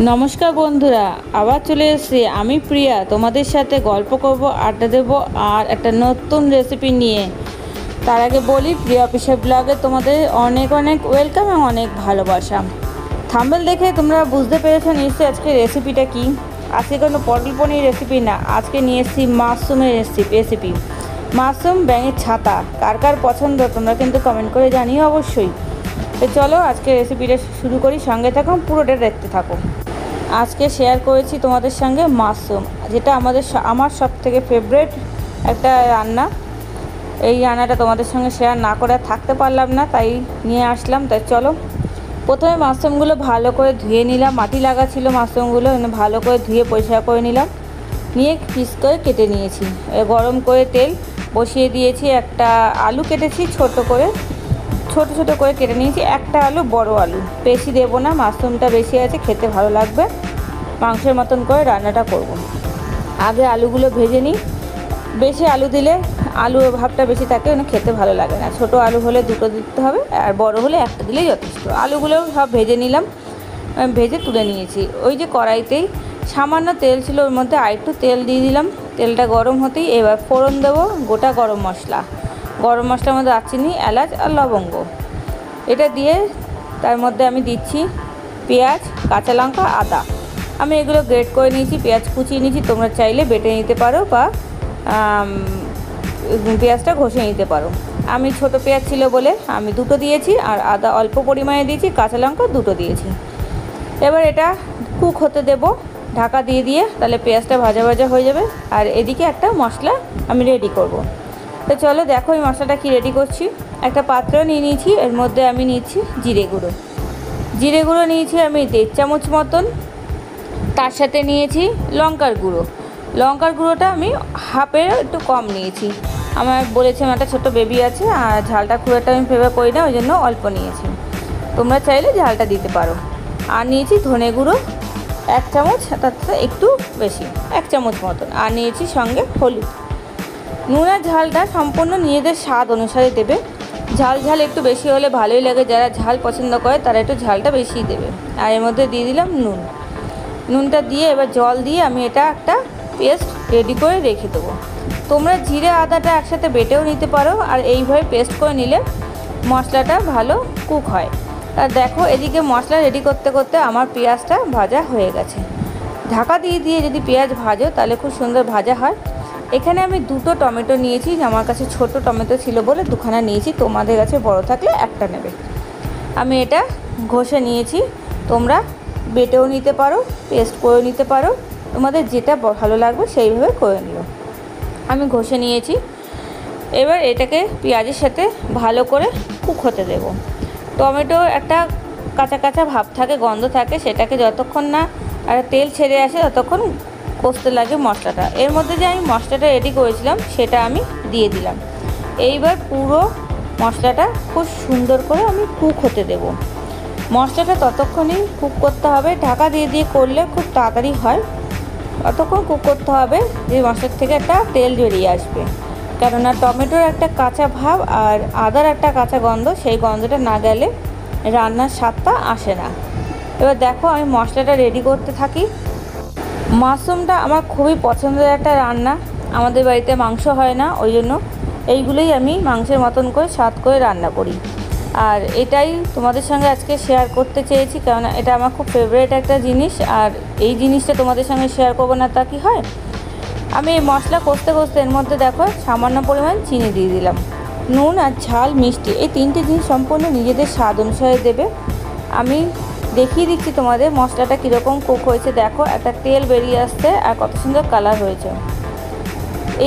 নমস্কার বন্ধুরা, আবার চলে এসেছি আমি প্রিয়া। তোমাদের সাথে গল্প করব, আড্ডা দেব আর একটা নতুন রেসিপি নিয়ে। তার আগে বলি, প্রিয়া অফিসিয়াল ব্লগে তোমাদের অনেক অনেক ওয়েলকাম এবং অনেক ভালোবাসা। থাম্বনেল দেখে তোমরা বুঝতে পেরেছো নিশ্চয়ই আজকে রেসিপিটা কি। আজকে কোনো পটল পনির রেসিপি না, আজকে নিয়ে এসেছি মাশরুমের রেসিপি। মাশরুম ব্যাঙের ছাতা কার কার পছন্দ তোমরা কিন্তু কমেন্ট করে জানিও অবশ্যই। তো চলো আজকে রেসিপিটা শুরু করি, সঙ্গে থাকো, পুরোটা দেখতে থাকো। আজকে শেয়ার করেছি তোমাদের সঙ্গে মাশরুম, যেটা আমার সব থেকে ফেভারিট একটা রান্না। এই রান্নাটা তোমাদের সঙ্গে শেয়ার না করে থাকতে পারলাম না, তাই নিয়ে আসলাম। তাই চলো, প্রথমে মাশরুমগুলো ভালো করে ধুয়ে নিলাম। মাটি লাগা ছিল মাশরুমগুলো, ভালো করে ধুয়ে পরিষ্কার করে নিলাম। নিয়ে পিস করে কেটে নিয়েছি। গরম করে তেল বসিয়ে দিয়েছি। একটা আলু কেটেছি ছোট করে কেটে নিয়েছি। একটা আলু, বড় আলু, বেশি দেবো না, মাশরুমটা বেশি আছে, খেতে ভালো লাগবে। মাংসের মতন করে রান্নাটা করব। আগে আলুগুলো ভেজে নিই। বেশি আলু দিলে আলু ভাবটা বেশি থাকে, খেতে ভালো লাগে না। ছোট আলু হলে দুটো দিতে হবে, আর বড় হলে একটা দিলেই যথেষ্ট। আলুগুলো সব ভেজে নিলাম, ভেজে তুলে নিয়েছি। ওই যে কড়াইতেই সামান্য তেল ছিল, ওর মধ্যে আরেকটু তেল দিয়ে দিলাম। তেলটা গরম হতেই এবার ফোড়ন দেবো গোটা গরম মশলার মধ্যে দারচিনি, এলাচ আর লবঙ্গ। এটা দিয়ে তার মধ্যে আমি দিচ্ছি পেঁয়াজ, কাঁচা লঙ্কা, আদা। আমি এগুলো গ্রেট করে নিয়েছি, পেঁয়াজ কুচিয়ে নিয়েছি। তোমরা চাইলে বেটে নিতে পারো বা পেঁয়াজটা ঘষে নিতে পারো। আমি ছোট পেঁয়াজ ছিল বলে আমি দুটো দিয়েছি, আর আদা অল্প পরিমাণে দিয়েছি, কাঁচা লঙ্কা দুটো দিয়েছি। এবার এটা কুক হতে দেব ঢাকা দিয়ে, তাহলে পেঁয়াজটা ভাজা ভাজা হয়ে যাবে। আর এদিকে একটা মশলা আমি রেডি করব। তো চলো দেখো এই মশলাটা কি রেডি করছি। একটা পাত্র নিয়ে নিয়েছি, এর মধ্যে আমি নিচ্ছি জিরে গুঁড়ো নিয়েছি আমি 1.5 চামচ মতন। তার সাথে নিয়েছি লঙ্কার গুঁড়োটা আমি হাফের একটু কম নিয়েছি। আমার বলেছিলাম একটা ছোটো বেবি আছে, আর ঝালটা খুব একটা আমি ফেভার করি না, ওই জন্য অল্প নিয়েছি। তোমরা চাইলে ঝালটা দিতে পারো। আর নিয়েছি ধনে গুঁড়ো 1 চামচ, তার থেকে একটু বেশি, 1 চামচ মতন। আর নিয়েছি সঙ্গে হলুদ। নুন আর ঝালটা সম্পূর্ণ নিজেদের স্বাদ অনুসারে দেবে। ঝাল একটু বেশি হলে ভালোই লাগে, যারা ঝাল পছন্দ করে তারা একটু ঝালটা বেশিই দেবে। আর এর মধ্যে দিয়ে দিলাম নুনটা দিয়ে এবার জল দিয়ে আমি এটা একটা পেস্ট রেডি করে রেখে দেবো। তোমরা জিরে আদাটা একসাথে বেটেও নিতে পারো, আর এইভাবে পেস্ট করে নিলে মশলাটা ভালো কুক হয়। আর দেখো এদিকে মশলা রেডি করতে করতে আমার পেঁয়াজটা ভাজা হয়ে গেছে। ঢাকা দিয়ে যদি পেঁয়াজ ভাজো তাহলে খুব সুন্দর ভাজা হয়। এখানে আমি 2টো টমেটো নিয়েছি, আমার কাছে ছোট টমেটো ছিল বলে 2খানা নিয়েছি, তোমাদের কাছে বড় থাকলে একটা নেবে। আমি এটা ঘষে নিয়েছি, তোমরা বেটেও নিতে পারো, পেস্ট করে নিতে পারো, তোমাদের যেটা ভালো লাগবে সেইভাবে করে নিও। আমি ঘষে নিয়েছি। এবার এটাকে পেঁয়াজের সাথে ভালো করে কুক হতে দেব। টমেটো একটা কাঁচা কাঁচা ভাব থাকে, গন্ধ থাকে, সেটাকে যতক্ষণ না আর তেল ছেড়ে আসে ততক্ষণ কষতে লাগে মশলাটা। এর মধ্যে যে আমি মশলাটা রেডি করেছিলাম সেটা আমি দিয়ে দিলাম। এইবার পুরো মশলাটা খুব সুন্দর করে আমি কুক হতে দেব। মশলাটা ততক্ষণই কুক করতে হবে, ঢাকা দিয়ে করলে খুব তাড়াতাড়ি হয়। ততক্ষণ কুক করতে হবে যে মশলার থেকে একটা তেল বেরিয়ে আসবে, কেননা টমেটোর একটা কাঁচা ভাব আর আদার একটা কাঁচা গন্ধ, সেই গন্ধটা না গেলে রান্নার স্বাদটা আসে না। এবার দেখো আমি মশলাটা রেডি করতে থাকি। মাশরুমটা আমার খুবই পছন্দের একটা রান্না। আমাদের বাড়িতে মাংস হয় না, ওই জন্য এইগুলোই আমি মাংসের মতন করে স্বাদ করে রান্না করি। আর এটাই তোমাদের সঙ্গে আজকে শেয়ার করতে চেয়েছি, কেননা এটা আমার খুব ফেভারিট একটা জিনিস। আর এই জিনিসটা তোমাদের সঙ্গে শেয়ার করবো না তা কি হয়। আমি এই মশলা কষতে এর মধ্যে দেখো সামান্য পরিমাণ চিনি দিয়ে দিলাম। নুন আর ঝাল, মিষ্টি, এই 3টে জিনিস সম্পূর্ণ নিজেদের স্বাদ অনুসারে দেবে। আমি দেখিয়ে দিচ্ছি তোমাদের মশলাটা কীরকম কুক হয়েছে। দেখো একটা তেল বেরিয়ে আসছে আর কত সুন্দর কালার হয়েছে।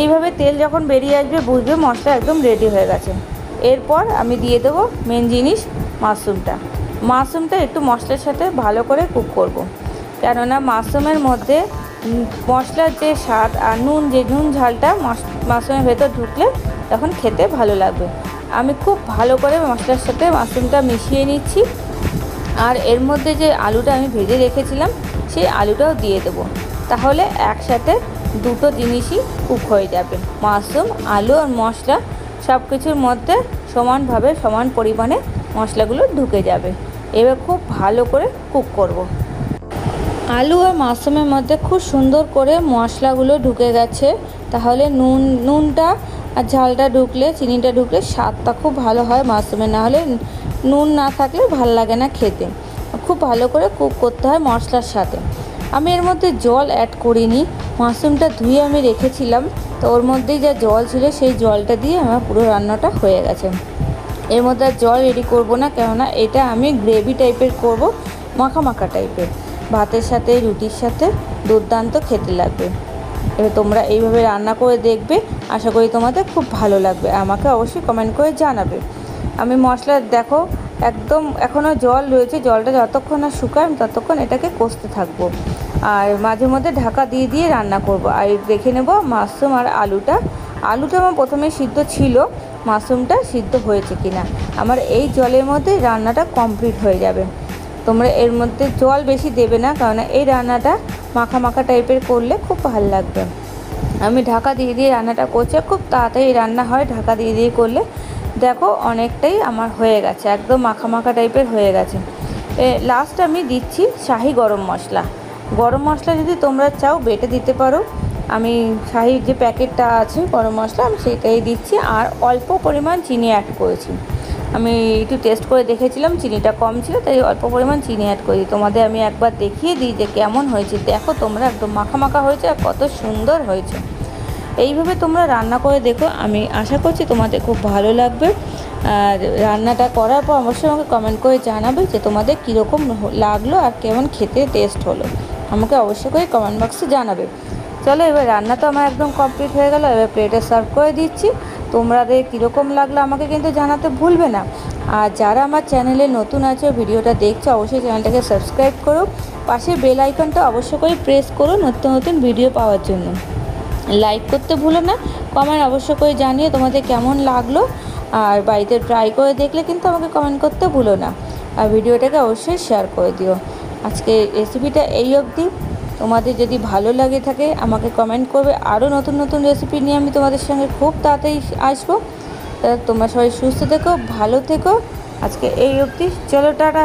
এইভাবে তেল যখন বেরিয়ে আসবে বুঝবে মশলা একদম রেডি হয়ে গেছে। এরপর আমি দিয়ে দেবো মেন জিনিস, মাশরুমটা একটু মশলার সাথে ভালো করে কুক করব। কেননা মাশরুমের মধ্যে মশলার যে স্বাদ আর নুন ঝালটা মাশরুমের ভেতর ঢুকলে তখন খেতে ভালো লাগবে। আমি খুব ভালো করে মশলার সাথে মাশরুমটা মিশিয়ে নিচ্ছি। আর এর মধ্যে যে আলুটা আমি ভেজে রেখেছিলাম সেই আলুটাও দিয়ে দেবো, তাহলে একসাথে দুটো জিনিসই কুক হয়ে যাবে। মাশরুম, আলু আর মশলা সব কিছুর মধ্যে সমানভাবে সমান পরিমাণে মশলাগুলো ঢুকে যাবে। এবার খুব ভালো করে কুক করব। আলু আর মাশরুমের মধ্যে খুব সুন্দর করে মশলাগুলো ঢুকে গেছে। তাহলে নুনটা আর ঝালটা ঢুকলে, চিনিটা ঢুকলে স্বাদটা খুব ভালো হয় মাশরুমে। না হলে নুন না থাকলে ভালো লাগে না খেতে। খুব ভালো করে কুক করতে হয় মশলার সাথে। আমি এর মধ্যে জল অ্যাড করিনি, মাশরুমটা ধুয়ে আমি রেখেছিলাম, তো ওর মধ্যেই যা জল ছিল সেই জলটা দিয়ে আমার পুরো রান্নাটা হয়ে গেছে। এর মধ্যে আর জল রেডি করবো না, কেননা এটা আমি গ্রেভি টাইপের করব, মাখা মাখা টাইপের। ভাতের সাথে, রুটির সাথে দুর্দান্ত খেতে লাগবে। এবার তোমরা এইভাবে রান্না করে দেখবে, আশা করি তোমাদের খুব ভালো লাগবে। আমাকে অবশ্যই কমেন্ট করে জানাবে। আমি মশলা দেখো একদম এখনও জল রয়েছে, জলটা যতক্ষণ না শুকায় আমি ততক্ষণ এটাকে কষতে থাকবো। আর মাঝে মধ্যে ঢাকা দিয়ে দিয়ে রান্না করব। আর দেখে নেব মাশরুম আর আলুটা আমার প্রথমে সিদ্ধ ছিল, মাশরুমটা সিদ্ধ হয়েছে কিনা। আমার এই জলের মধ্যে রান্নাটা কমপ্লিট হয়ে যাবে। তোমরা এর মধ্যে জল বেশি দেবে না, কারণ এই রান্নাটা মাখা মাখা টাইপের করলে খুব ভালো লাগবে। আমি ঢাকা দিয়ে দিয়ে রান্নাটা করছি, খুব তাড়াতাড়ি রান্না হয় ঢাকা দিয়ে দিয়ে করলে। দেখো অনেকটাই আমার হয়ে গেছে, একদম মাখা মাখা টাইপের হয়ে গেছে। লাস্ট আমি দিচ্ছি শাহি গরম মশলা। গরম মশলা যদি তোমরা চাও বেটে দিতে পারো। আমি শাহি যে প্যাকেটটা আছে গরম মশলা, আমি সেটাই দিচ্ছি। আর অল্প পরিমাণ চিনি অ্যাড করেছি। আমি একটু টেস্ট করে দেখেছিলাম, চিনিটা কম ছিল, তাই অল্প পরিমাণ চিনি অ্যাড করি। তোমাদের আমি একবার দেখিয়ে দিই যে কেমন হয়েছে। দেখো তোমরা একদম মাখা মাখা হয়েছে আর কত সুন্দর হয়েছে। এইভাবে তোমরা রান্না করে দেখো, আমি আশা করছি তোমাদের খুব ভালো লাগবে। আর রান্নাটা করার পর অবশ্যই আমাকে কমেন্ট করে জানাবে যে তোমাদের কীরকম লাগলো আর কেমন খেতে টেস্ট হলো। আমাকে অবশ্যই করে কমেন্ট বক্সে জানাবে। চলো এবার রান্না তো আমার একদম কমপ্লিট হয়ে গেল। এবার প্লেটে সার্ভ করে দিচ্ছি। তোমাদের কীরকম লাগলো আমাকে কিন্তু জানাতে ভুলবে না। আর যারা আমার চ্যানেলে নতুন আছে, ভিডিওটা দেখছো, অবশ্যই চ্যানেলটাকে সাবস্ক্রাইব করো। পাশে বেল আইকনটা অবশ্যই করে প্রেস করো নতুন নতুন ভিডিও পাওয়ার জন্য। লাইক করতে ভুলো না, কমেন্ট অবশ্যই করে জানিয়ে তোমাদের কেমন লাগলো। আর বাড়িতে ট্রাই করে দেখলে কিন্তু আমাকে কমেন্ট করতে ভুলো না। আর ভিডিওটাকে অবশ্যই শেয়ার করে দিও। আজকে রেসিপিটা এই অবধি। তোমাদের যদি ভালো লাগে থাকে আমাকে কমেন্ট করবে, আরও নতুন নতুন রেসিপি নিয়ে আমি তোমাদের সঙ্গে খুব তাড়াতাড়ি আসবো। তোমরা সবাই সুস্থ থেকো, ভালো থেকো। আজকে এই অবধি, চলো টাটা।